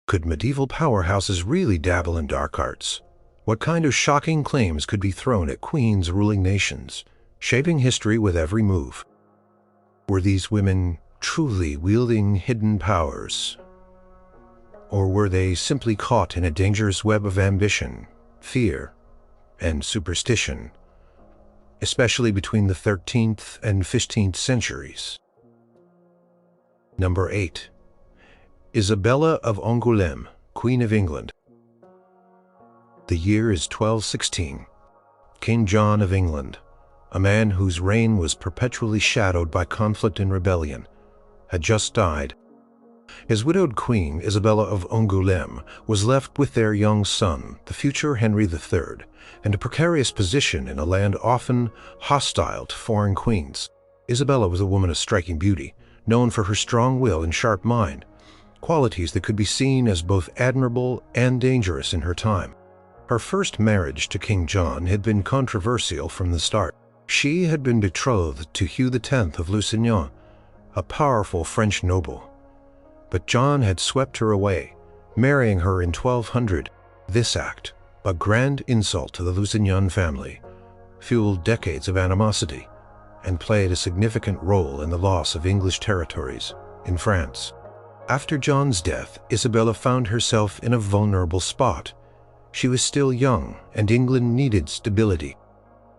Could medieval powerhouses really dabble in dark arts? What kind of shocking claims could be thrown at queens ruling nations, shaping history with every move? Were these women truly wielding hidden powers? Or were they simply caught in a dangerous web of ambition, fear, and superstition, especially between the 13th and 15th centuries? Number 8. Isabella of Angulême, Queen of England. The year is 1216. King John of England, a man whose reign was perpetually shadowed by conflict and rebellion, had just died. His widowed queen, Isabella of Angulême, was left with their young son, the future Henry III, and a precarious position in a land often hostile to foreign queens. Isabella was a woman of striking beauty, known for her strong will and sharp mind, qualities that could be seen as both admirable and dangerous in her time. Her first marriage to King John had been controversial from the start. She had been betrothed to Hugh X of Lusignan, a powerful French noble. But John had swept her away, marrying her in 1200. This act, a grand insult to the Lusignan family, fueled decades of animosity and played a significant role in the loss of English territories in France. After John's death, Isabella found herself in a vulnerable spot. She was still young, and England needed stability.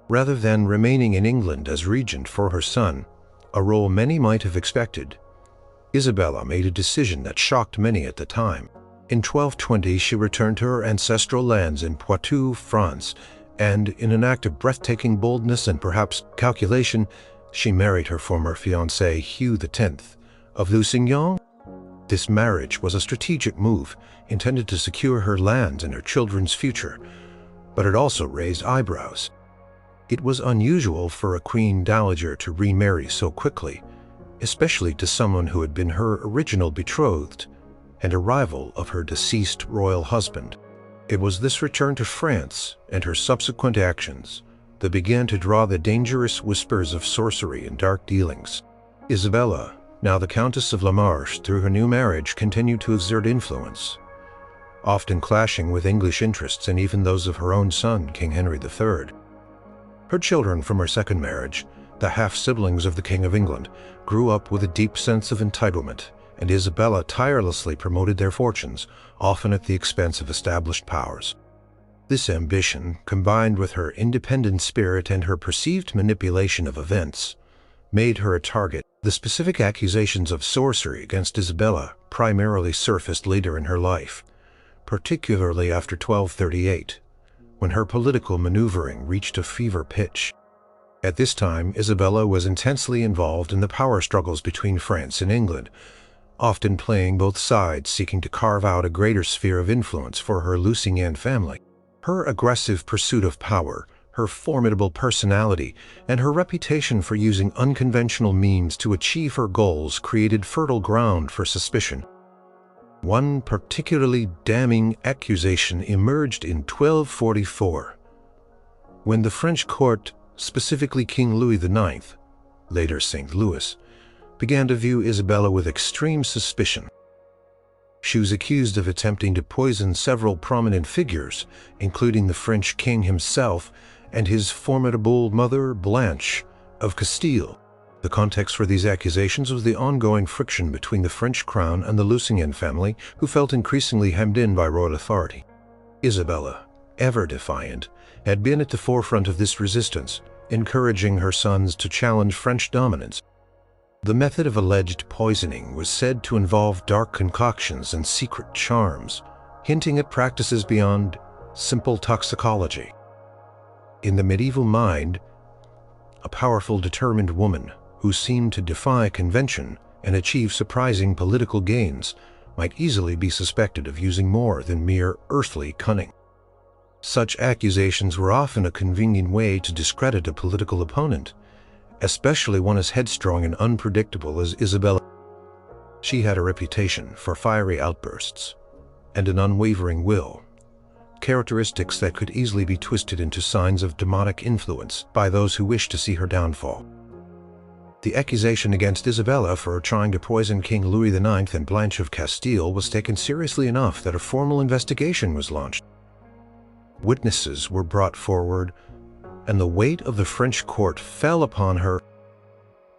Rather than remaining in England as regent for her son, a role many might have expected, Isabella made a decision that shocked many at the time. In 1220, she returned to her ancestral lands in Poitou, France, and in an act of breathtaking boldness and perhaps calculation, she married her former fiancé, Hugh X of Lusignan. This marriage was a strategic move intended to secure her lands and her children's future, but it also raised eyebrows. It was unusual for a queen dowager to remarry so quickly, especially to someone who had been her original betrothed and a rival of her deceased royal husband. It was this return to France and her subsequent actions that began to draw the dangerous whispers of sorcery and dark dealings. Isabella, now the Countess of La Marche, through her new marriage, continued to exert influence, often clashing with English interests and even those of her own son, King Henry III. Her children from her second marriage, the half-siblings of the King of England, grew up with a deep sense of entitlement, and Isabella tirelessly promoted their fortunes, often at the expense of established powers. This ambition, combined with her independent spirit and her perceived manipulation of events, made her a target. The specific accusations of sorcery against Isabella primarily surfaced later in her life, particularly after 1238, when her political maneuvering reached a fever pitch. At this time, Isabella was intensely involved in the power struggles between France and England, often playing both sides, seeking to carve out a greater sphere of influence for her Lusignan family. Her aggressive pursuit of power, her formidable personality, and her reputation for using unconventional means to achieve her goals created fertile ground for suspicion. One particularly damning accusation emerged in 1244, when the French court, specifically King Louis IX, later St. Louis, began to view Isabella with extreme suspicion. She was accused of attempting to poison several prominent figures, including the French king himself and his formidable mother, Blanche of Castile. The context for these accusations was the ongoing friction between the French crown and the Lusignan family, who felt increasingly hemmed in by royal authority. Isabella, ever defiant, had been at the forefront of this resistance, encouraging her sons to challenge French dominance. The method of alleged poisoning was said to involve dark concoctions and secret charms, hinting at practices beyond simple toxicology. In the medieval mind, a powerful, determined woman who seemed to defy convention and achieve surprising political gains might easily be suspected of using more than mere earthly cunning. Such accusations were often a convenient way to discredit a political opponent, especially one as headstrong and unpredictable as Isabella. She had a reputation for fiery outbursts and an unwavering will, characteristics that could easily be twisted into signs of demonic influence by those who wished to see her downfall. The accusation against Isabella for trying to poison King Louis IX and Blanche of Castile was taken seriously enough that a formal investigation was launched. Witnesses were brought forward, and the weight of the French court fell upon her.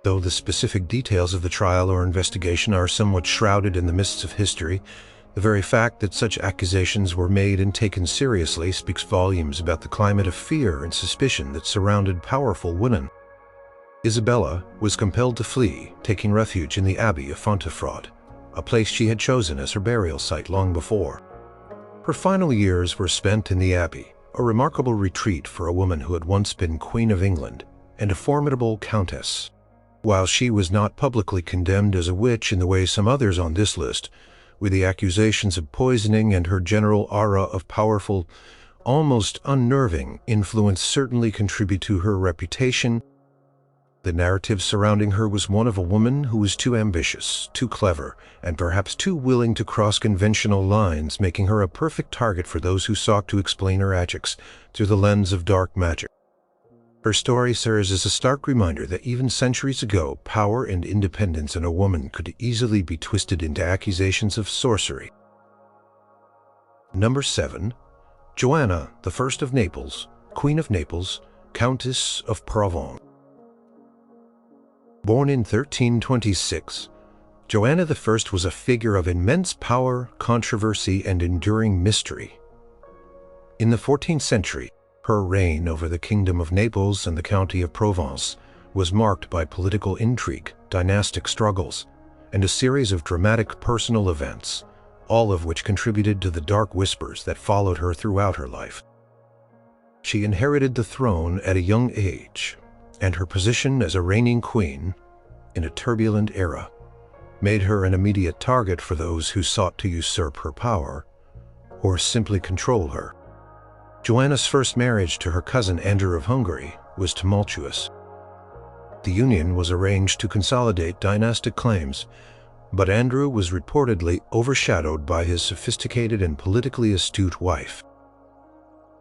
Though the specific details of the trial or investigation are somewhat shrouded in the mists of history, the very fact that such accusations were made and taken seriously speaks volumes about the climate of fear and suspicion that surrounded powerful women. Isabella was compelled to flee, taking refuge in the Abbey of Fontefraud, a place she had chosen as her burial site long before. Her final years were spent in the Abbey, a remarkable retreat for a woman who had once been Queen of England and a formidable countess. While she was not publicly condemned as a witch in the way some others on this list, with the accusations of poisoning and her general aura of powerful, almost unnerving influence certainly contribute to her reputation. The narrative surrounding her was one of a woman who was too ambitious, too clever, and perhaps too willing to cross conventional lines, making her a perfect target for those who sought to explain her actions through the lens of dark magic. Her story serves as a stark reminder that even centuries ago, power and independence in a woman could easily be twisted into accusations of sorcery. Number 7. Joanna I of Naples, Queen of Naples, Countess of Provence. Born in 1326, Joanna I was a figure of immense power, controversy, and enduring mystery. In the 14th century, her reign over the Kingdom of Naples and the County of Provence was marked by political intrigue, dynastic struggles, and a series of dramatic personal events, all of which contributed to the dark whispers that followed her throughout her life. She inherited the throne at a young age, and her position as a reigning queen in a turbulent era made her an immediate target for those who sought to usurp her power or simply control her. Joanna's first marriage to her cousin Andrew of Hungary was tumultuous. The union was arranged to consolidate dynastic claims, but Andrew was reportedly overshadowed by his sophisticated and politically astute wife.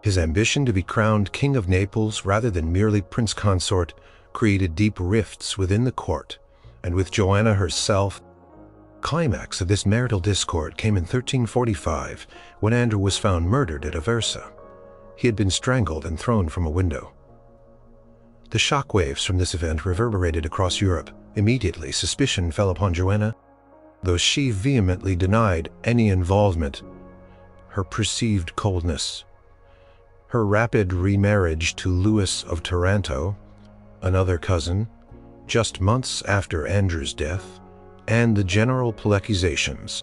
His ambition to be crowned King of Naples rather than merely prince consort created deep rifts within the court, and with Joanna herself. Climax of this marital discord came in 1345 when Andrew was found murdered at Aversa. He had been strangled and thrown from a window. The shockwaves from this event reverberated across Europe. Immediately, suspicion fell upon Joanna, though she vehemently denied any involvement. Her perceived coldness, her rapid remarriage to Louis of Taranto, another cousin, just months after Andrew's death, and the general accusations.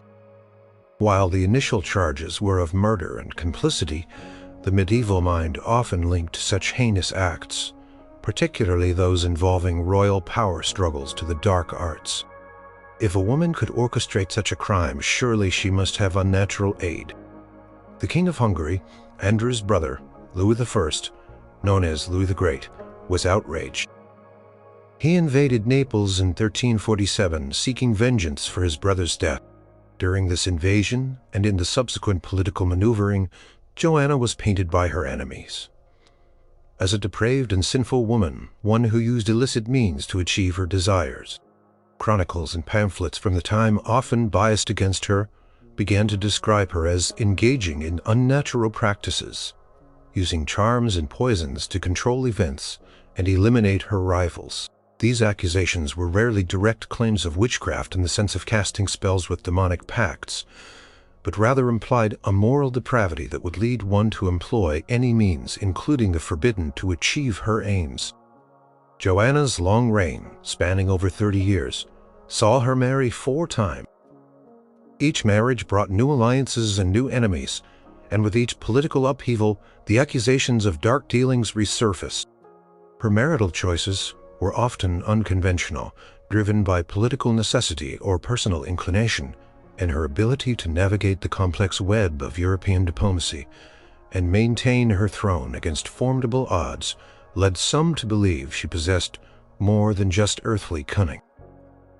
While the initial charges were of murder and complicity, the medieval mind often linked such heinous acts, particularly those involving royal power struggles, to the dark arts. If a woman could orchestrate such a crime, surely she must have unnatural aid. The King of Hungary, Andrew's brother, Louis I, known as Louis the Great, was outraged. He invaded Naples in 1347, seeking vengeance for his brother's death. During this invasion, and in the subsequent political maneuvering, Joanna was painted by her enemies as a depraved and sinful woman, one who used illicit means to achieve her desires. Chronicles and pamphlets from the time, often biased against her, began to describe her as engaging in unnatural practices, using charms and poisons to control events and eliminate her rivals. These accusations were rarely direct claims of witchcraft in the sense of casting spells with demonic pacts, but rather implied a moral depravity that would lead one to employ any means, including the forbidden, to achieve her aims. Joanna's long reign, spanning over 30 years, saw her marry 4 times. Each marriage brought new alliances and new enemies, and with each political upheaval, the accusations of dark dealings resurfaced. Her marital choices were often unconventional, driven by political necessity or personal inclination, and her ability to navigate the complex web of European diplomacy and maintain her throne against formidable odds led some to believe she possessed more than just earthly cunning.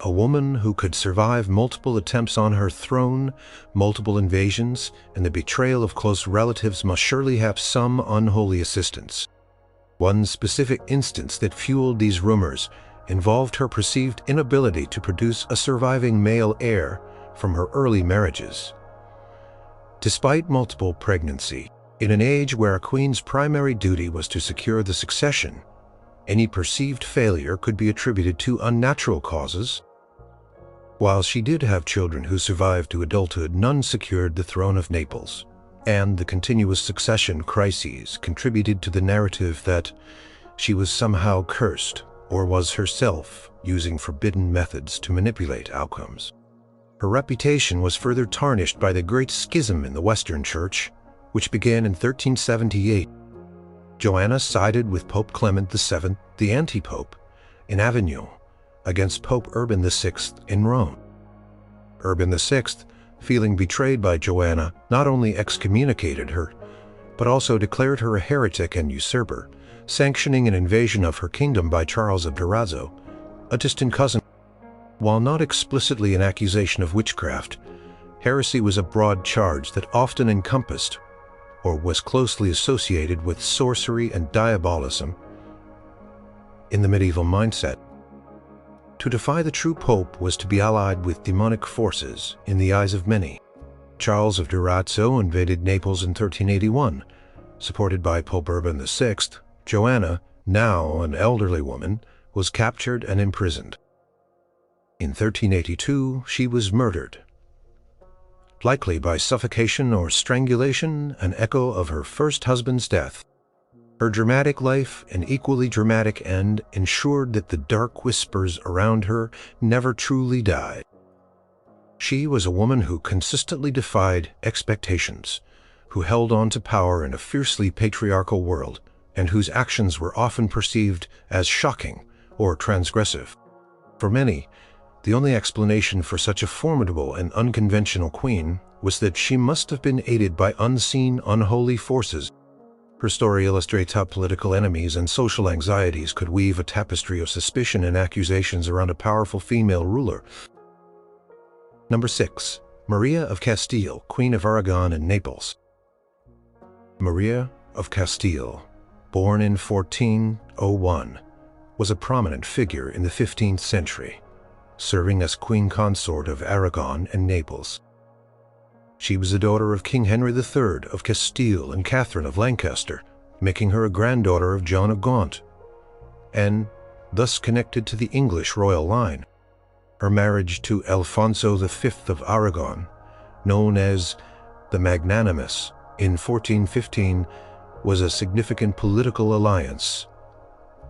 A woman who could survive multiple attempts on her throne, multiple invasions, and the betrayal of close relatives must surely have some unholy assistance. One specific instance that fueled these rumors involved her perceived inability to produce a surviving male heir from her early marriages. Despite multiple pregnancy, in an age where a queen's primary duty was to secure the succession, any perceived failure could be attributed to unnatural causes. While she did have children who survived to adulthood, none secured the throne of Naples, and the continuous succession crises contributed to the narrative that she was somehow cursed or was herself using forbidden methods to manipulate outcomes. Her reputation was further tarnished by the Great Schism in the Western Church, which began in 1378. Joanna sided with Pope Clement VII, the anti-pope, in Avignon, against Pope Urban VI in Rome. Urban VI, feeling betrayed by Joanna, not only excommunicated her, but also declared her a heretic and usurper, sanctioning an invasion of her kingdom by Charles of Durazzo, a distant cousin. While not explicitly an accusation of witchcraft, heresy was a broad charge that often encompassed or was closely associated with sorcery and diabolism. In the medieval mindset, to defy the true pope was to be allied with demonic forces in the eyes of many. Charles of Durazzo invaded Naples in 1381. Supported by Pope Urban VI, Joanna, now an elderly woman, was captured and imprisoned. In 1382, she was murdered, likely by suffocation or strangulation, an echo of her first husband's death. Her dramatic life and equally dramatic end ensured that the dark whispers around her never truly died. She was a woman who consistently defied expectations, who held on to power in a fiercely patriarchal world, and whose actions were often perceived as shocking or transgressive. For many, the only explanation for such a formidable and unconventional queen was that she must have been aided by unseen, unholy forces. Her story illustrates how political enemies and social anxieties could weave a tapestry of suspicion and accusations around a powerful female ruler. Number 6. Maria of Castile, Queen of Aragon and Naples. Maria of Castile, born in 1401, was a prominent figure in the 15th century, serving as queen consort of Aragon and Naples. She was the daughter of King Henry III of Castile and Catherine of Lancaster, making her a granddaughter of John of Gaunt, and thus connected to the English royal line. Her marriage to Alfonso V of Aragon, known as the Magnanimous, in 1415, was a significant political alliance,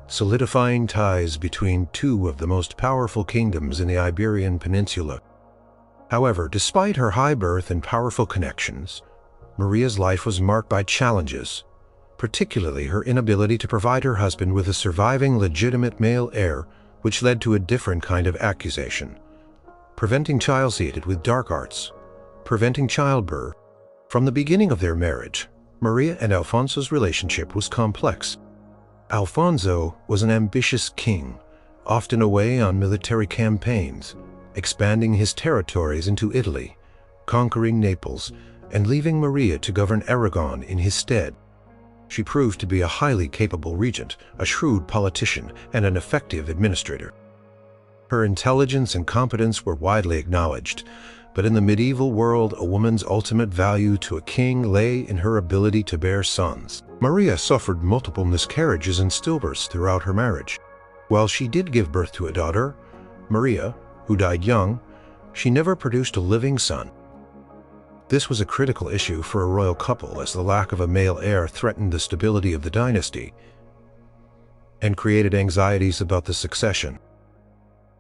solidifying ties between two of the most powerful kingdoms in the Iberian Peninsula. However, despite her high birth and powerful connections, Maria's life was marked by challenges, particularly her inability to provide her husband with a surviving legitimate male heir, which led to a different kind of accusation: preventing childseed with dark arts, preventing childbirth. From the beginning of their marriage, Maria and Alfonso's relationship was complex. Alfonso was an ambitious king, often away on military campaigns, expanding his territories into Italy, conquering Naples, and leaving Maria to govern Aragon in his stead. She proved to be a highly capable regent, a shrewd politician, and an effective administrator. Her intelligence and competence were widely acknowledged, but in the medieval world, a woman's ultimate value to a king lay in her ability to bear sons. Maria suffered multiple miscarriages and stillbirths throughout her marriage. While she did give birth to a daughter, Maria, who died young, she never produced a living son. This was a critical issue for a royal couple, as the lack of a male heir threatened the stability of the dynasty and created anxieties about the succession.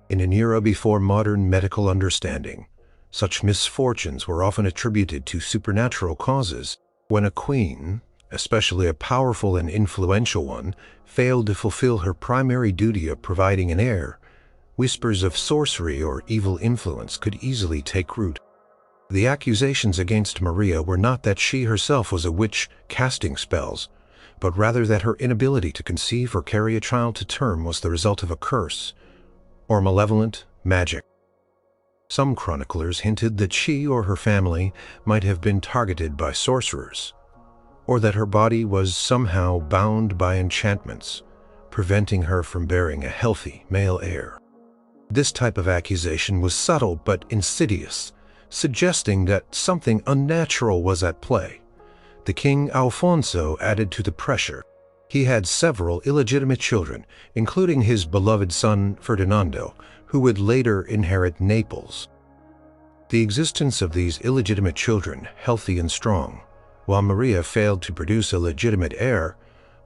In an era before modern medical understanding, such misfortunes were often attributed to supernatural causes. When a queen, especially a powerful and influential one, failed to fulfill her primary duty of providing an heir, whispers of sorcery or evil influence could easily take root. The accusations against Maria were not that she herself was a witch casting spells, but rather that her inability to conceive or carry a child to term was the result of a curse or malevolent magic. Some chroniclers hinted that she or her family might have been targeted by sorcerers, or that her body was somehow bound by enchantments, preventing her from bearing a healthy male heir. This type of accusation was subtle but insidious, suggesting that something unnatural was at play. The King Alfonso added to the pressure. He had several illegitimate children, including his beloved son Ferdinando, who would later inherit Naples. The existence of these illegitimate children, healthy and strong, while Maria failed to produce a legitimate heir,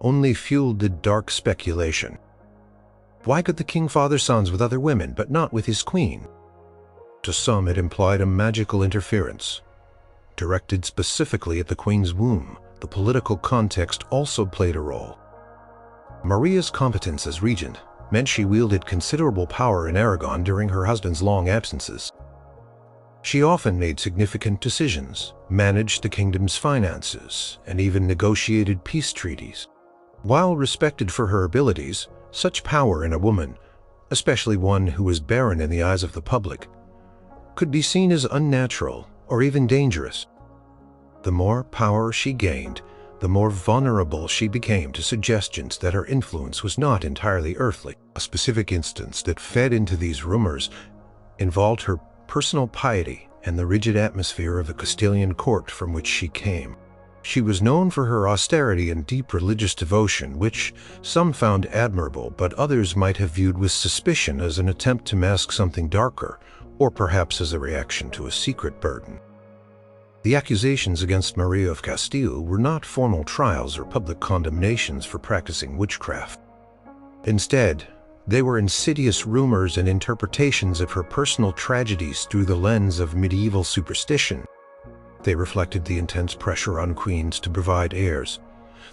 only fueled the dark speculation. Why could the king father sons with other women, but not with his queen? To some, it implied a magical interference. Directed specifically at the queen's womb, the political context also played a role. Maria's competence as regent meant she wielded considerable power in Aragon during her husband's long absences. She often made significant decisions, managed the kingdom's finances, and even negotiated peace treaties. While respected for her abilities, such power in a woman, especially one who was barren in the eyes of the public, could be seen as unnatural or even dangerous. The more power she gained, the more vulnerable she became to suggestions that her influence was not entirely earthly. A specific instance that fed into these rumors involved her personal piety and the rigid atmosphere of the Castilian court from which she came. She was known for her austerity and deep religious devotion, which some found admirable, but others might have viewed with suspicion as an attempt to mask something darker, or perhaps as a reaction to a secret burden. The accusations against Maria of Castile were not formal trials or public condemnations for practicing witchcraft. Instead, they were insidious rumors and interpretations of her personal tragedies through the lens of medieval superstition. They reflected the intense pressure on queens to provide heirs,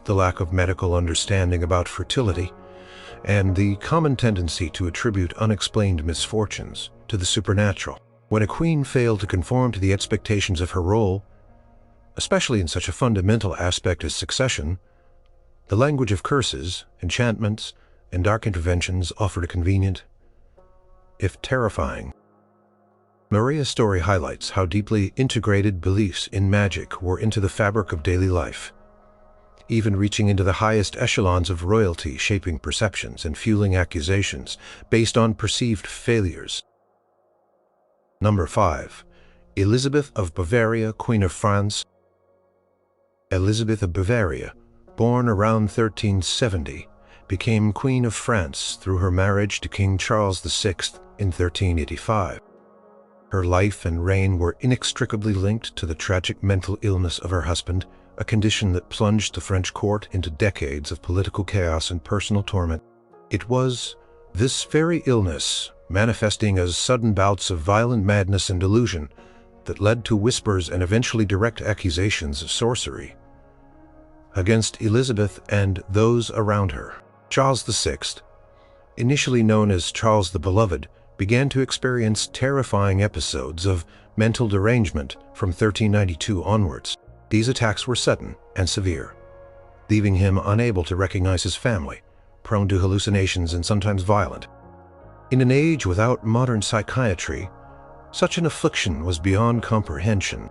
the lack of medical understanding about fertility, and the common tendency to attribute unexplained misfortunes to the supernatural. When a queen failed to conform to the expectations of her role, especially in such a fundamental aspect as succession, the language of curses, enchantments, and dark interventions offered a convenient, if terrifying. Maria's story highlights how deeply integrated beliefs in magic were into the fabric of daily life, even reaching into the highest echelons of royalty, shaping perceptions and fueling accusations based on perceived failures. Number 5. Elizabeth of Bavaria, Queen of France. Elizabeth of Bavaria, born around 1370, became Queen of France through her marriage to King Charles VI in 1385. Her life and reign were inextricably linked to the tragic mental illness of her husband, a condition that plunged the French court into decades of political chaos and personal torment. It was this very illness, manifesting as sudden bouts of violent madness and delusion, that led to whispers and eventually direct accusations of sorcery against Elizabeth and those around her. Charles VI, initially known as Charles the Beloved, began to experience terrifying episodes of mental derangement from 1392 onwards. These attacks were sudden and severe, leaving him unable to recognize his family, prone to hallucinations and sometimes violent. In an age without modern psychiatry, such an affliction was beyond comprehension.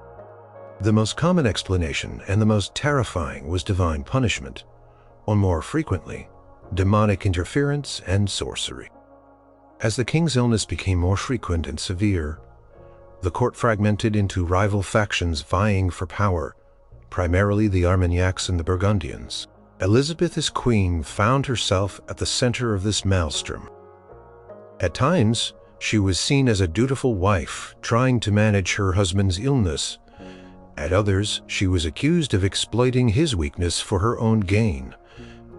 The most common explanation and the most terrifying was divine punishment, or more frequently, demonic interference and sorcery. As the king's illness became more frequent and severe, the court fragmented into rival factions vying for power, primarily the Armagnacs and the Burgundians. Elizabeth as queen found herself at the center of this maelstrom. At times, she was seen as a dutiful wife trying to manage her husband's illness. At others, she was accused of exploiting his weakness for her own gain,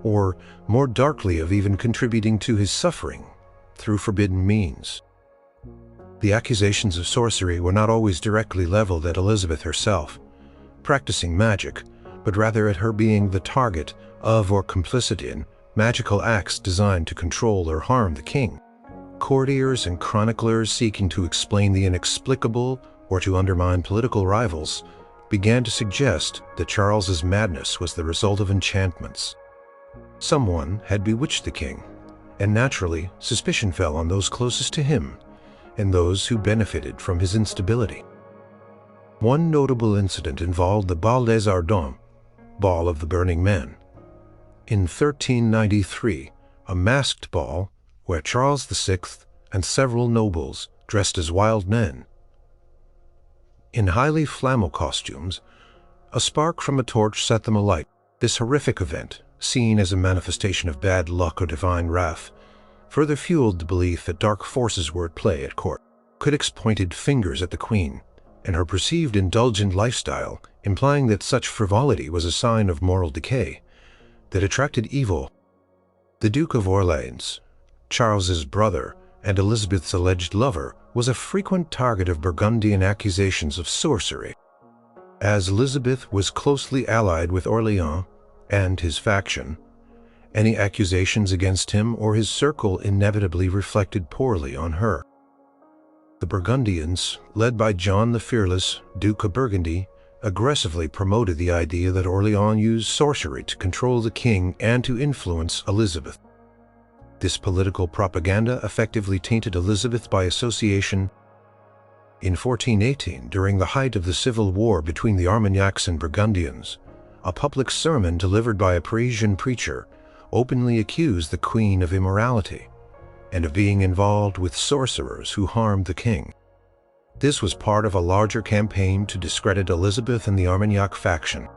or more darkly, of even contributing to his suffering through forbidden means. The accusations of sorcery were not always directly leveled at Elizabeth herself, practicing magic, but rather at her being the target of or complicit in magical acts designed to control or harm the king. Courtiers and chroniclers seeking to explain the inexplicable or to undermine political rivals began to suggest that Charles's madness was the result of enchantments. Someone had bewitched the king, and naturally, suspicion fell on those closest to him and those who benefited from his instability. One notable incident involved the Bal des Ardents, Ball of the Burning Men. In 1393, a masked ball where Charles VI and several nobles, dressed as wild men, in highly flammable costumes, a spark from a torch set them alight. This horrific event, seen as a manifestation of bad luck or divine wrath, further fueled the belief that dark forces were at play at court. Critics pointed fingers at the Queen and her perceived indulgent lifestyle, implying that such frivolity was a sign of moral decay that attracted evil. The Duke of Orleans, Charles's brother and Elizabeth's alleged lover, was a frequent target of Burgundian accusations of sorcery. As Elizabeth was closely allied with Orleans and his faction, any accusations against him or his circle inevitably reflected poorly on her. The Burgundians, led by John the Fearless, Duke of Burgundy, aggressively promoted the idea that Orleans used sorcery to control the king and to influence Elizabeth. This political propaganda effectively tainted Elizabeth by association. In 1418, during the height of the civil war between the Armagnacs and Burgundians, a public sermon delivered by a Parisian preacher openly accused the Queen of immorality and of being involved with sorcerers who harmed the king. This was part of a larger campaign to discredit Elizabeth and the Armagnac faction.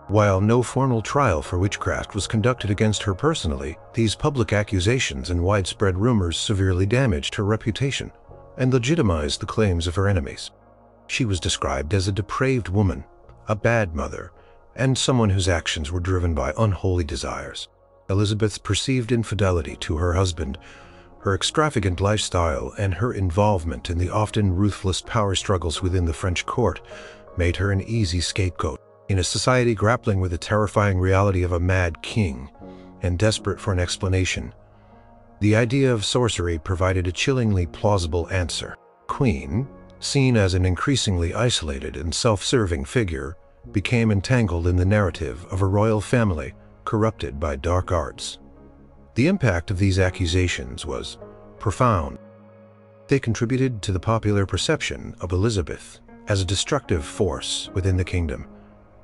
While no formal trial for witchcraft was conducted against her personally, these public accusations and widespread rumors severely damaged her reputation and legitimized the claims of her enemies. She was described as a depraved woman, a bad mother, and someone whose actions were driven by unholy desires. Elizabeth's perceived infidelity to her husband, her extravagant lifestyle, and her involvement in the often ruthless power struggles within the French court made her an easy scapegoat. In a society grappling with the terrifying reality of a mad king and desperate for an explanation, the idea of sorcery provided a chillingly plausible answer. Queen, seen as an increasingly isolated and self-serving figure, became entangled in the narrative of a royal family corrupted by dark arts. The impact of these accusations was profound. They contributed to the popular perception of Elizabeth as a destructive force within the kingdom,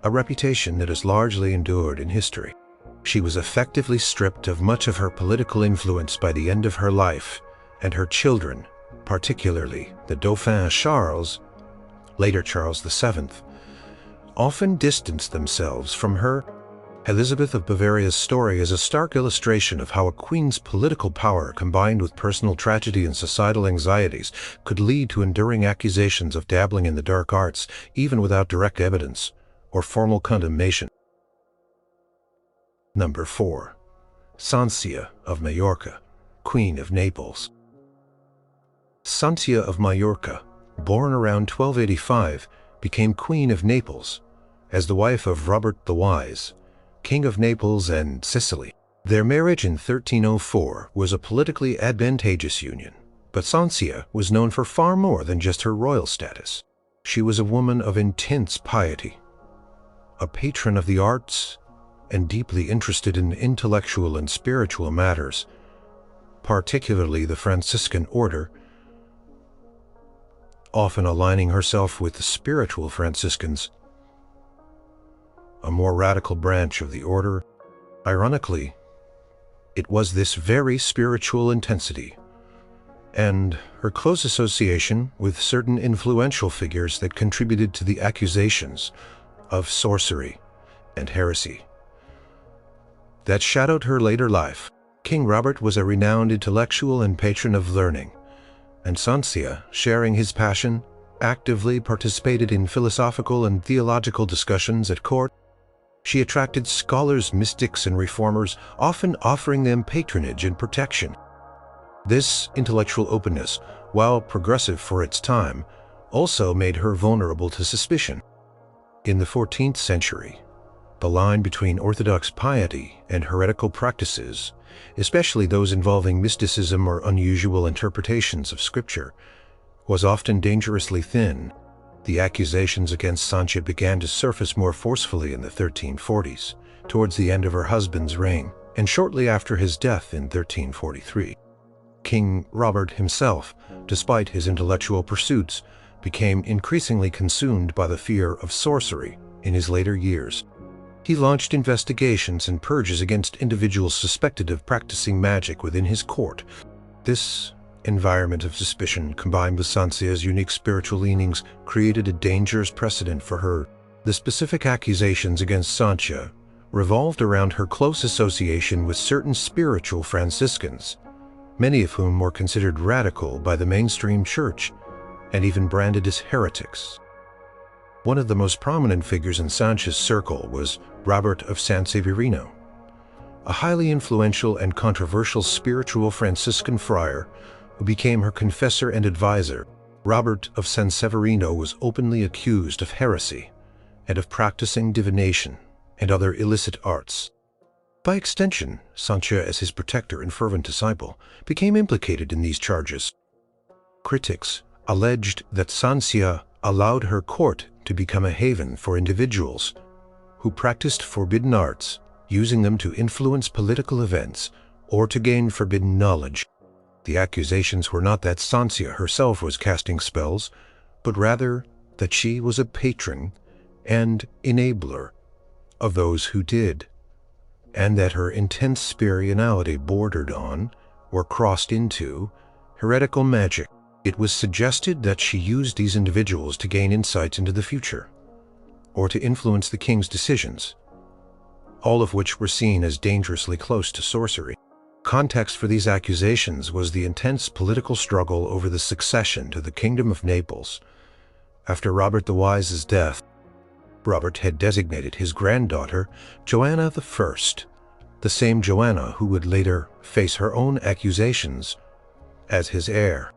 a reputation that has largely endured in history. She was effectively stripped of much of her political influence by the end of her life, and her children, particularly the Dauphin Charles, later Charles VII, often distanced themselves from her. Elizabeth of Bavaria's story is a stark illustration of how a queen's political power combined with personal tragedy and societal anxieties could lead to enduring accusations of dabbling in the dark arts, even without direct evidence or formal condemnation. Number 4. Sançia of Majorca, Queen of Naples. Sançia of Majorca, born around 1285, became Queen of Naples as the wife of Robert the Wise, King of Naples and Sicily. Their marriage in 1304 was a politically advantageous union, but Sançia was known for far more than just her royal status. She was a woman of intense piety, a patron of the arts, and deeply interested in intellectual and spiritual matters, particularly the Franciscan order, often aligning herself with the spiritual Franciscans, a more radical branch of the order. Ironically, it was this very spiritual intensity and her close association with certain influential figures that contributed to the accusations of sorcery and heresy that shadowed her later life. King Robert was a renowned intellectual and patron of learning, and Sançia, sharing his passion, actively participated in philosophical and theological discussions at court. She attracted scholars, mystics, and reformers, often offering them patronage and protection. This intellectual openness, while progressive for its time, also made her vulnerable to suspicion. In the 14th century, the line between orthodox piety and heretical practices, especially those involving mysticism or unusual interpretations of scripture, was often dangerously thin. The accusations against Sançia began to surface more forcefully in the 1340s, towards the end of her husband's reign, and shortly after his death in 1343. King Robert himself, despite his intellectual pursuits, became increasingly consumed by the fear of sorcery in his later years. He launched investigations and purges against individuals suspected of practicing magic within his court. This environment of suspicion, combined with Sancia's unique spiritual leanings, created a dangerous precedent for her. The specific accusations against Sancia revolved around her close association with certain spiritual Franciscans, many of whom were considered radical by the mainstream church and even branded as heretics. One of the most prominent figures in Sancia's circle was Robert of San Severino, a highly influential and controversial spiritual Franciscan friar who became her confessor and advisor. Robert of San Severino was openly accused of heresy and of practicing divination and other illicit arts. By extension, Sancia, as his protector and fervent disciple, became implicated in these charges. Critics alleged that Sancia allowed her court to become a haven for individuals who practiced forbidden arts, using them to influence political events or to gain forbidden knowledge. The accusations were not that Sancia herself was casting spells, but rather that she was a patron and enabler of those who did, and that her intense spirituality bordered on, or crossed into, heretical magic. It was suggested that she used these individuals to gain insights into the future, or to influence the king's decisions, all of which were seen as dangerously close to sorcery. Context for these accusations was the intense political struggle over the succession to the Kingdom of Naples. After Robert the Wise's death, Robert had designated his granddaughter Joanna I, the same Joanna who would later face her own accusations, as his heir.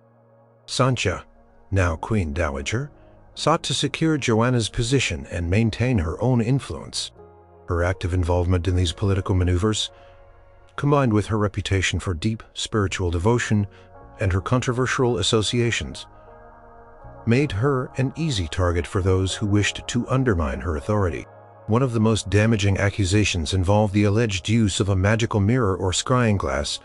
Sancia, now Queen Dowager, sought to secure Joanna's position and maintain her own influence. Her active involvement in these political maneuvers, combined with her reputation for deep spiritual devotion and her controversial associations, made her an easy target for those who wished to undermine her authority. One of the most damaging accusations involved the alleged use of a magical mirror or scrying glass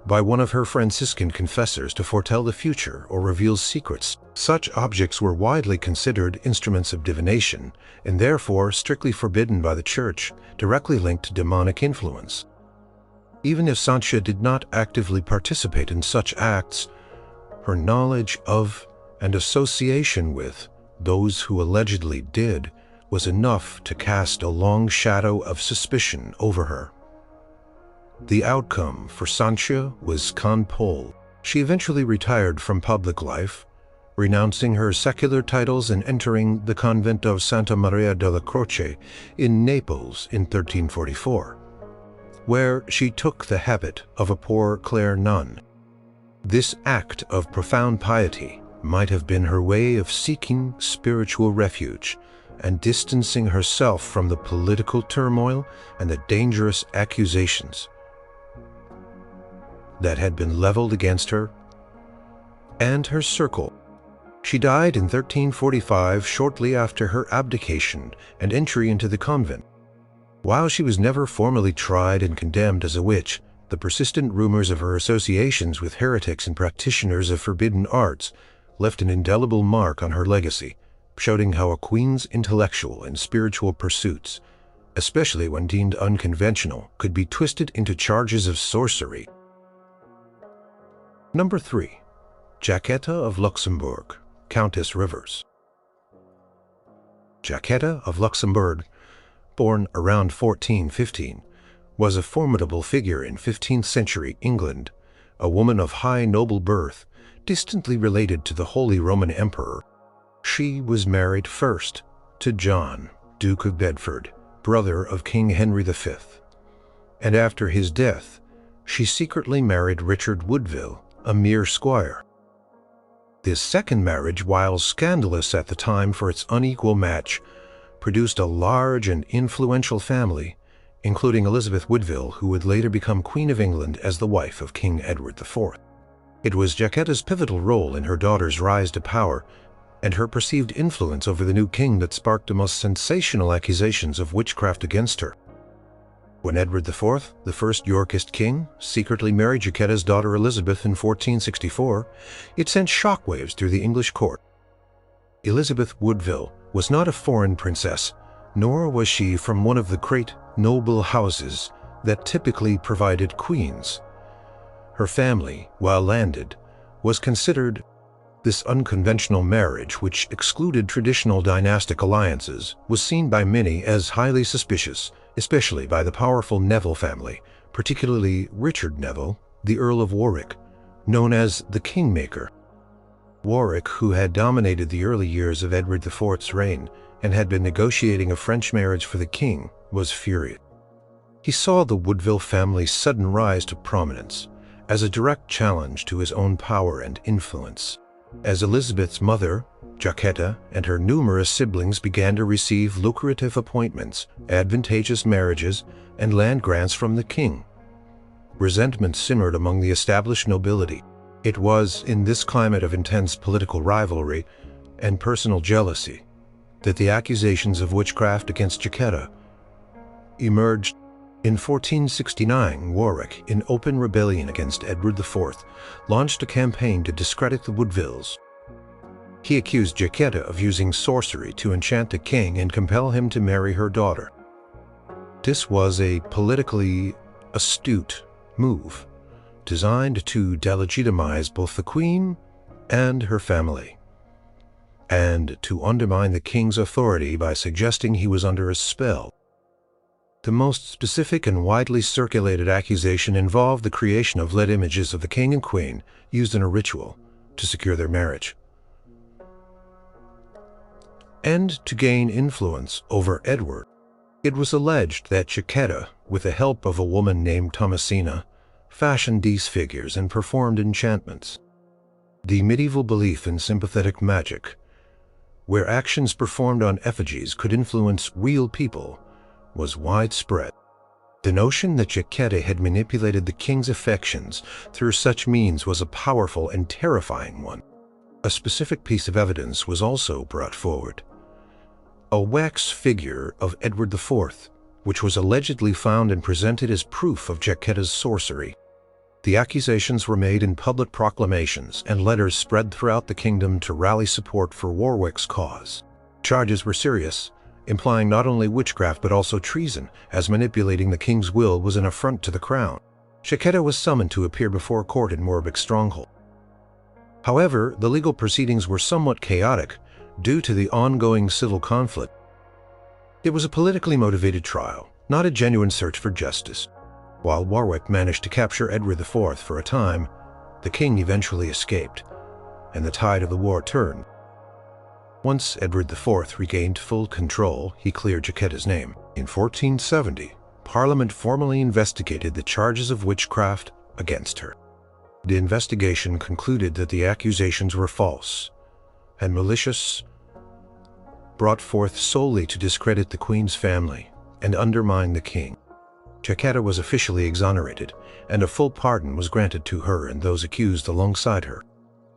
by one of her Franciscan confessors to foretell the future or reveal secrets. Such objects were widely considered instruments of divination and therefore strictly forbidden by the Church, directly linked to demonic influence. Even if Sancia did not actively participate in such acts, her knowledge of and association with those who allegedly did was enough to cast a long shadow of suspicion over her. The outcome for Sancia was conpole. She eventually retired from public life, renouncing her secular titles and entering the convent of Santa Maria della Croce in Naples in 1344, where she took the habit of a poor Clare nun. This act of profound piety might have been her way of seeking spiritual refuge and distancing herself from the political turmoil and the dangerous accusations that had been leveled against her and her circle. She died in 1345, shortly after her abdication and entry into the convent. While she was never formally tried and condemned as a witch, the persistent rumors of her associations with heretics and practitioners of forbidden arts left an indelible mark on her legacy, showing how a queen's intellectual and spiritual pursuits, especially when deemed unconventional, could be twisted into charges of sorcery. Number 3. Jaceta of Luxembourg, Countess Rivers. Jaceta of Luxembourg, born around 1415, was a formidable figure in 15th century England, a woman of high noble birth, distantly related to the Holy Roman Emperor. She was married first to John, Duke of Bedford, brother of King Henry V, and after his death, she secretly married Richard Woodville, a mere squire. This second marriage, while scandalous at the time for its unequal match, produced a large and influential family, including Elizabeth Woodville, who would later become Queen of England as the wife of King Edward IV. It was Jaceta's pivotal role in her daughter's rise to power and her perceived influence over the new king that sparked the most sensational accusations of witchcraft against her. When Edward IV, the first Yorkist king, secretly married Jaceta's daughter Elizabeth in 1464, it sent shockwaves through the English court. Elizabeth Woodville was not a foreign princess, nor was she from one of the great noble houses that typically provided queens. Her family, while landed, was considered. This unconventional marriage, which excluded traditional dynastic alliances, was seen by many as highly suspicious, especially by the powerful Neville family, particularly Richard Neville, the Earl of Warwick, known as the Kingmaker. Warwick, who had dominated the early years of Edward IV's reign and had been negotiating a French marriage for the king, was furious. He saw the Woodville family's sudden rise to prominence as a direct challenge to his own power and influence. As Elizabeth's mother, Jaceta, and her numerous siblings began to receive lucrative appointments, advantageous marriages, and land grants from the king, resentment simmered among the established nobility. It was in this climate of intense political rivalry and personal jealousy that the accusations of witchcraft against Jaceta emerged. In 1469, Warwick, in open rebellion against Edward IV, launched a campaign to discredit the Woodvilles. He accused Jaceta of using sorcery to enchant the king and compel him to marry her daughter. This was a politically astute move, designed to delegitimize both the queen and her family, and to undermine the king's authority by suggesting he was under a spell. The most specific and widely circulated accusation involved the creation of lead images of the king and queen used in a ritual to secure their marriage and to gain influence over Edward. It was alleged that Jaceta, with the help of a woman named Thomasina, fashioned these figures and performed enchantments. The medieval belief in sympathetic magic, where actions performed on effigies could influence real people, was widespread. The notion that Jaceta had manipulated the king's affections through such means was a powerful and terrifying one. A specific piece of evidence was also brought forward: a wax figure of Edward IV, which was allegedly found and presented as proof of Jaceta's sorcery. The accusations were made in public proclamations, and letters spread throughout the kingdom to rally support for Warwick's cause. Charges were serious, implying not only witchcraft but also treason, as manipulating the king's will was an affront to the crown. Jaceta was summoned to appear before court in Warwick's stronghold. However, the legal proceedings were somewhat chaotic due to the ongoing civil conflict. It was a politically motivated trial, not a genuine search for justice. While Warwick managed to capture Edward IV for a time, the king eventually escaped, and the tide of the war turned. Once Edward IV regained full control, he cleared Jaceta's name. In 1470, Parliament formally investigated the charges of witchcraft against her. The investigation concluded that the accusations were false and malicious, brought forth solely to discredit the queen's family and undermine the king. Jaceta was officially exonerated, and a full pardon was granted to her and those accused alongside her.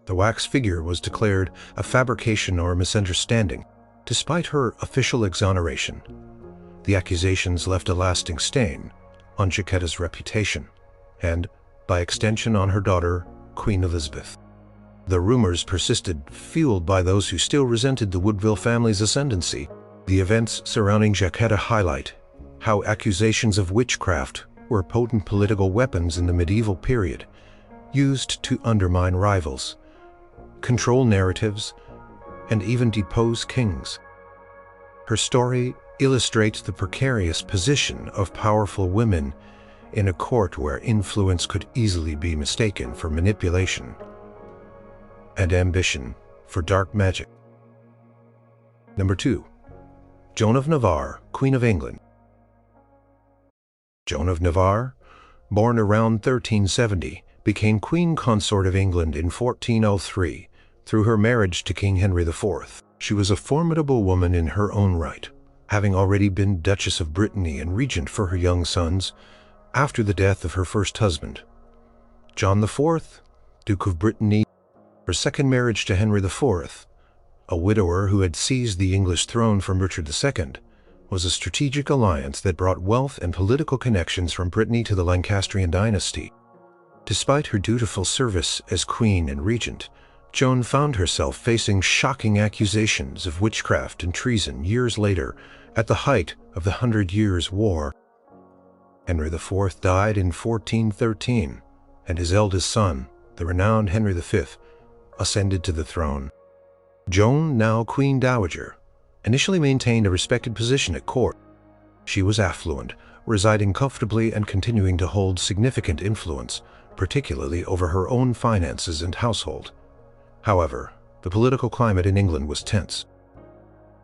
The wax figure was declared a fabrication or misunderstanding. Despite her official exoneration, the accusations left a lasting stain on Jaceta's reputation, and, by extension, on her daughter, Queen Elizabeth. The rumors persisted, fueled by those who still resented the Woodville family's ascendancy. The events surrounding Jaceta highlight how accusations of witchcraft were potent political weapons in the medieval period, used to undermine rivals, control narratives, and even depose kings. Her story illustrates the precarious position of powerful women in a court where influence could easily be mistaken for manipulation and ambition for dark magic. Number 2. Joan of Navarre, Queen of England. Joan of Navarre, born around 1370, became Queen Consort of England in 1403 through her marriage to King Henry IV. She was a formidable woman in her own right, having already been Duchess of Brittany and regent for her young sons after the death of her first husband, John IV, Duke of Brittany. Her second marriage to Henry IV, a widower who had seized the English throne from Richard II, was a strategic alliance that brought wealth and political connections from Brittany to the Lancastrian dynasty. Despite her dutiful service as queen and regent, Joan found herself facing shocking accusations of witchcraft and treason years later, at the height of the 100 Years' War. Henry IV died in 1413, and his eldest son, the renowned Henry V, ascended to the throne. Joan, now Queen Dowager, initially maintained a respected position at court. She was affluent, residing comfortably and continuing to hold significant influence, particularly over her own finances and household. However, the political climate in England was tense.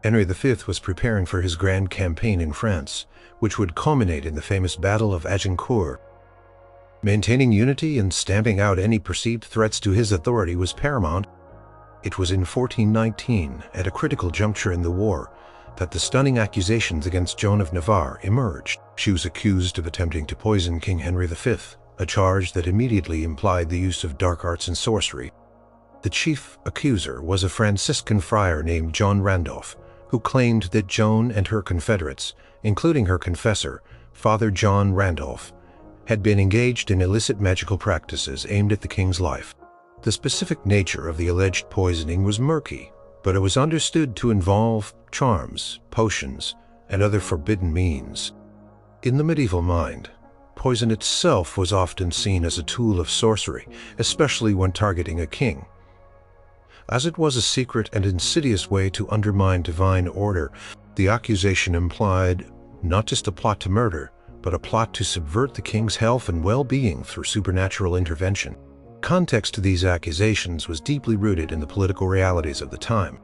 Henry V was preparing for his grand campaign in France, which would culminate in the famous Battle of Agincourt. Maintaining unity and stamping out any perceived threats to his authority was paramount. It was in 1419, at a critical juncture in the war, that the stunning accusations against Joan of Navarre emerged. She was accused of attempting to poison King Henry V, a charge that immediately implied the use of dark arts and sorcery. The chief accuser was a Franciscan friar named John Randolph, who claimed that Joan and her confederates, including her confessor, Father John Randolph, had been engaged in illicit magical practices aimed at the king's life. The specific nature of the alleged poisoning was murky, but it was understood to involve charms, potions, and other forbidden means. In the medieval mind, poison itself was often seen as a tool of sorcery, especially when targeting a king. As it was a secret and insidious way to undermine divine order, the accusation implied not just a plot to murder, but a plot to subvert the king's health and well-being through supernatural intervention. Context to these accusations was deeply rooted in the political realities of the time.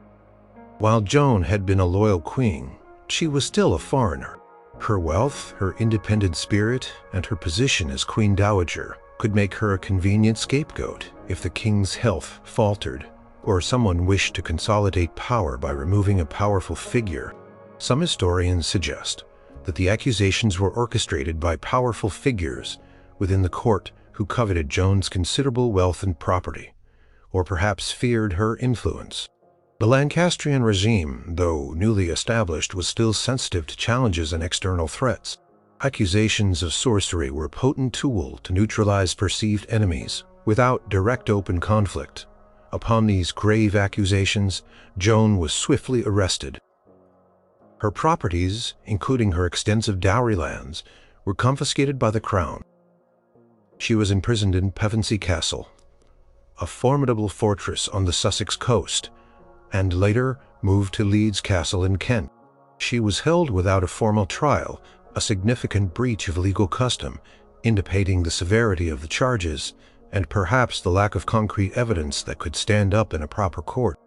While Joan had been a loyal queen, she was still a foreigner. Her wealth, her independent spirit, and her position as Queen Dowager could make her a convenient scapegoat if the king's health faltered, or someone wished to consolidate power by removing a powerful figure. Some historians suggest that the accusations were orchestrated by powerful figures within the court who coveted Joan's considerable wealth and property, or perhaps feared her influence. The Lancastrian regime, though newly established, was still sensitive to challenges and external threats. Accusations of sorcery were a potent tool to neutralize perceived enemies without direct open conflict. Upon these grave accusations, Joan was swiftly arrested. Her properties, including her extensive dowry lands, were confiscated by the crown. She was imprisoned in Pevensey Castle, a formidable fortress on the Sussex coast, and later moved to Leeds Castle in Kent. She was held without a formal trial, a significant breach of legal custom, indicating the severity of the charges and perhaps the lack of concrete evidence that could stand up in a proper court.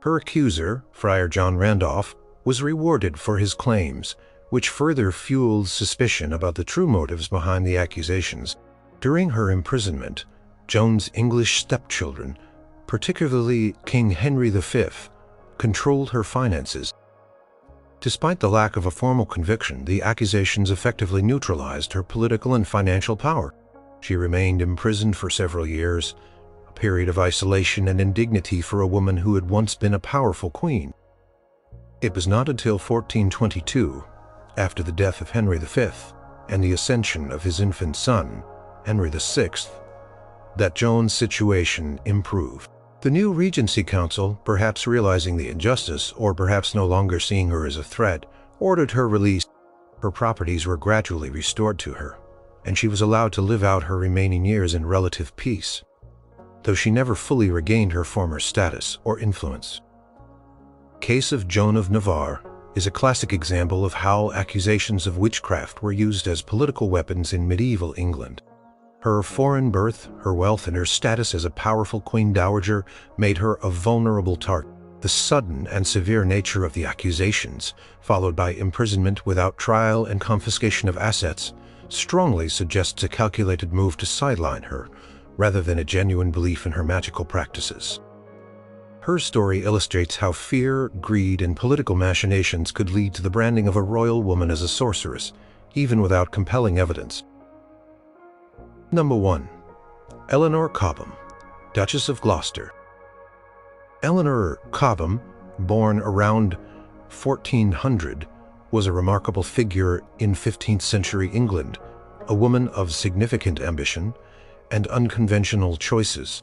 Her accuser, Friar John Randolph, was rewarded for his claims, which further fueled suspicion about the true motives behind the accusations. During her imprisonment, Joan's English stepchildren, particularly King Henry V, controlled her finances. Despite the lack of a formal conviction, the accusations effectively neutralized her political and financial power. She remained imprisoned for several years, a period of isolation and indignity for a woman who had once been a powerful queen. It was not until 1422, after the death of Henry V and the ascension of his infant son, Henry VI, that Joan's situation improved. The new Regency Council, perhaps realizing the injustice or perhaps no longer seeing her as a threat, ordered her release. Her properties were gradually restored to her, and she was allowed to live out her remaining years in relative peace, though she never fully regained her former status or influence. Case of Joan of Navarre is a classic example of how accusations of witchcraft were used as political weapons in medieval England. Her foreign birth, her wealth, and her status as a powerful Queen Dowager made her a vulnerable target. The sudden and severe nature of the accusations, followed by imprisonment without trial and confiscation of assets, strongly suggests a calculated move to sideline her, rather than a genuine belief in her magical practices. Her story illustrates how fear, greed, and political machinations could lead to the branding of a royal woman as a sorceress, even without compelling evidence. Number 1. Eleanor Cobb, Duchess of Gloucester. Eleanor Cobb, born around 1400, was a remarkable figure in 15th century England, a woman of significant ambition and unconventional choices.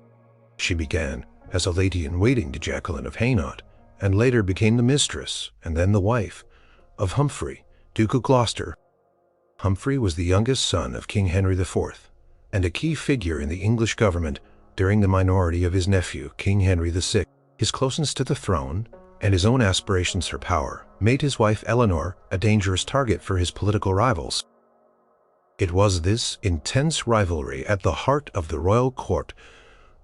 She began as a lady-in-waiting to Jacqueline of Hainaut, and later became the mistress, and then the wife, of Humphrey, Duke of Gloucester. Humphrey was the youngest son of King Henry IV, and a key figure in the English government during the minority of his nephew, King Henry VI. His closeness to the throne, and his own aspirations for power, made his wife Eleanor a dangerous target for his political rivals. It was this intense rivalry at the heart of the royal court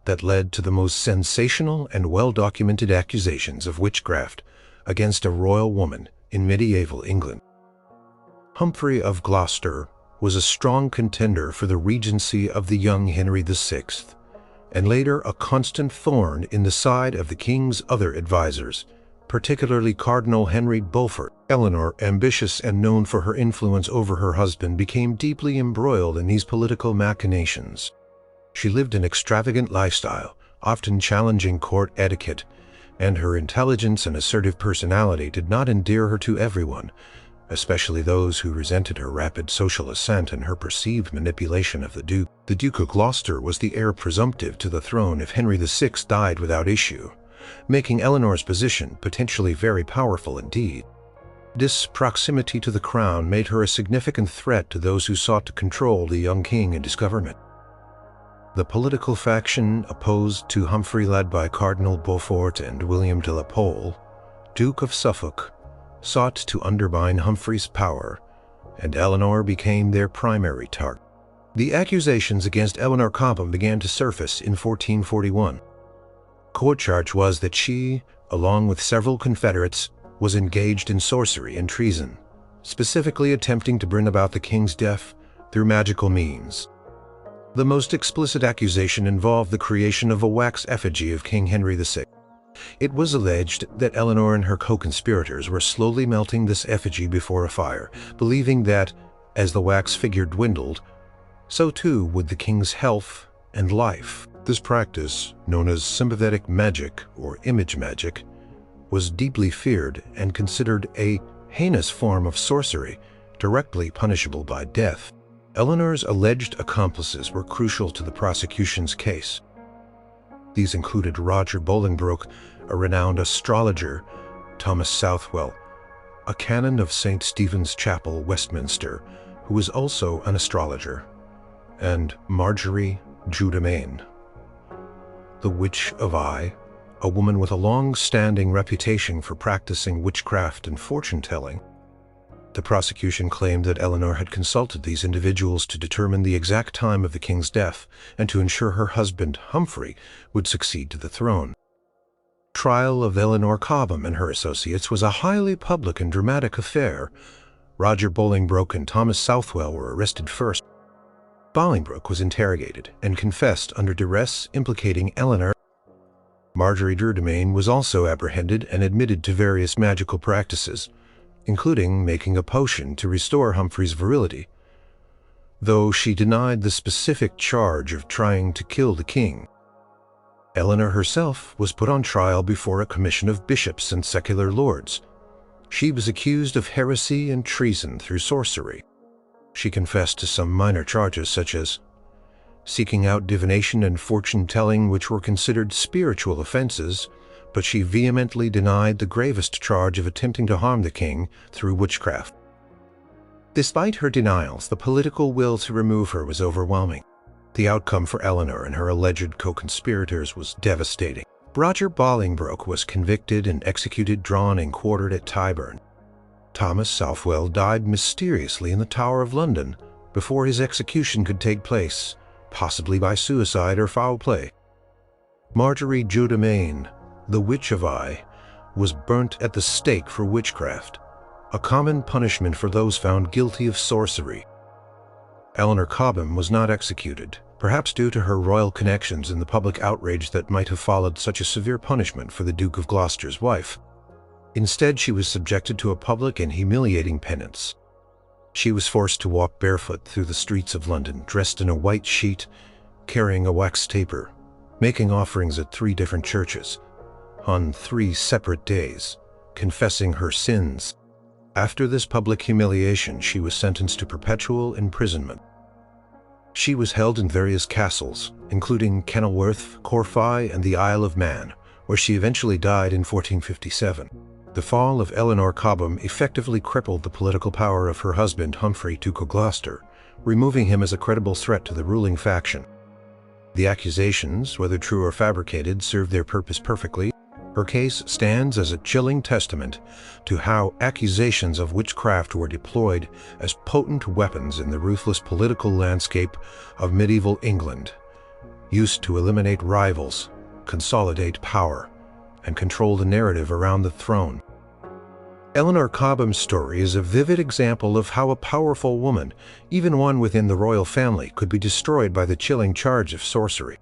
that led to the most sensational and well-documented accusations of witchcraft against a royal woman in medieval England. Humphrey of Gloucester was a strong contender for the regency of the young Henry VI, and later a constant thorn in the side of the king's other advisors, particularly Cardinal Henry Beaufort. Eleanor, ambitious and known for her influence over her husband, became deeply embroiled in these political machinations. She lived an extravagant lifestyle, often challenging court etiquette, and her intelligence and assertive personality did not endear her to everyone, especially those who resented her rapid social ascent and her perceived manipulation of the Duke. The Duke of Gloucester was the heir presumptive to the throne if Henry VI died without issue, making Eleanor's position potentially very powerful indeed. This proximity to the crown made her a significant threat to those who sought to control the young king and his government. The political faction opposed to Humphrey, led by Cardinal Beaufort and William de la Pole, Duke of Suffolk, sought to undermine Humphrey's power, and Eleanor became their primary target. The accusations against Eleanor Cobb began to surface in 1441. Court charge was that she, along with several confederates, was engaged in sorcery and treason, specifically attempting to bring about the king's death through magical means. The most explicit accusation involved the creation of a wax effigy of King Henry VI. It was alleged that Eleanor and her co-conspirators were slowly melting this effigy before a fire, believing that, as the wax figure dwindled, so too would the king's health and life. This practice, known as sympathetic magic or image magic, was deeply feared and considered a heinous form of sorcery, directly punishable by death. Eleanor's alleged accomplices were crucial to the prosecution's case. These included Roger Bolingbroke, a renowned astrologer, Thomas Southwell, a canon of St. Stephen's Chapel, Westminster, who was also an astrologer, and Marjorie Judemaine, the Witch of Eye, a woman with a long-standing reputation for practicing witchcraft and fortune-telling. The prosecution claimed that Eleanor had consulted these individuals to determine the exact time of the king's death and to ensure her husband, Humphrey, would succeed to the throne. Trial of Eleanor Cobb and her associates was a highly public and dramatic affair. Roger Bolingbroke and Thomas Southwell were arrested first. Bolingbroke was interrogated and confessed under duress implicating Eleanor. Marjorie Judemaine was also apprehended and admitted to various magical practices, including making a potion to restore Humphrey's virility, though she denied the specific charge of trying to kill the king. Eleanor herself was put on trial before a commission of bishops and secular lords. She was accused of heresy and treason through sorcery. She confessed to some minor charges such as seeking out divination and fortune-telling, which were considered spiritual offenses, but she vehemently denied the gravest charge of attempting to harm the king through witchcraft. Despite her denials, the political will to remove her was overwhelming. The outcome for Eleanor and her alleged co-conspirators was devastating. Roger Bolingbroke was convicted and executed, drawn and quartered at Tyburn. Thomas Southwell died mysteriously in the Tower of London before his execution could take place, possibly by suicide or foul play. Marjorie Judemaine, the Witch of Eye, was burnt at the stake for witchcraft, a common punishment for those found guilty of sorcery. Eleanor Cobb was not executed, perhaps due to her royal connections and the public outrage that might have followed such a severe punishment for the Duke of Gloucester's wife. Instead, she was subjected to a public and humiliating penance. She was forced to walk barefoot through the streets of London, dressed in a white sheet, carrying a wax taper, making offerings at 3 different churches, on 3 separate days, confessing her sins. After this public humiliation, she was sentenced to perpetual imprisonment. She was held in various castles, including Kenilworth, Corfy, and the Isle of Man, where she eventually died in 1457. The fall of Eleanor Cobb effectively crippled the political power of her husband Humphrey, Duke of Gloucester, removing him as a credible threat to the ruling faction. The accusations, whether true or fabricated, served their purpose perfectly. Her case stands as a chilling testament to how accusations of witchcraft were deployed as potent weapons in the ruthless political landscape of medieval England, used to eliminate rivals, consolidate power, and control the narrative around the throne. Eleanor Cobb's story is a vivid example of how a powerful woman, even one within the royal family, could be destroyed by the chilling charge of sorcery.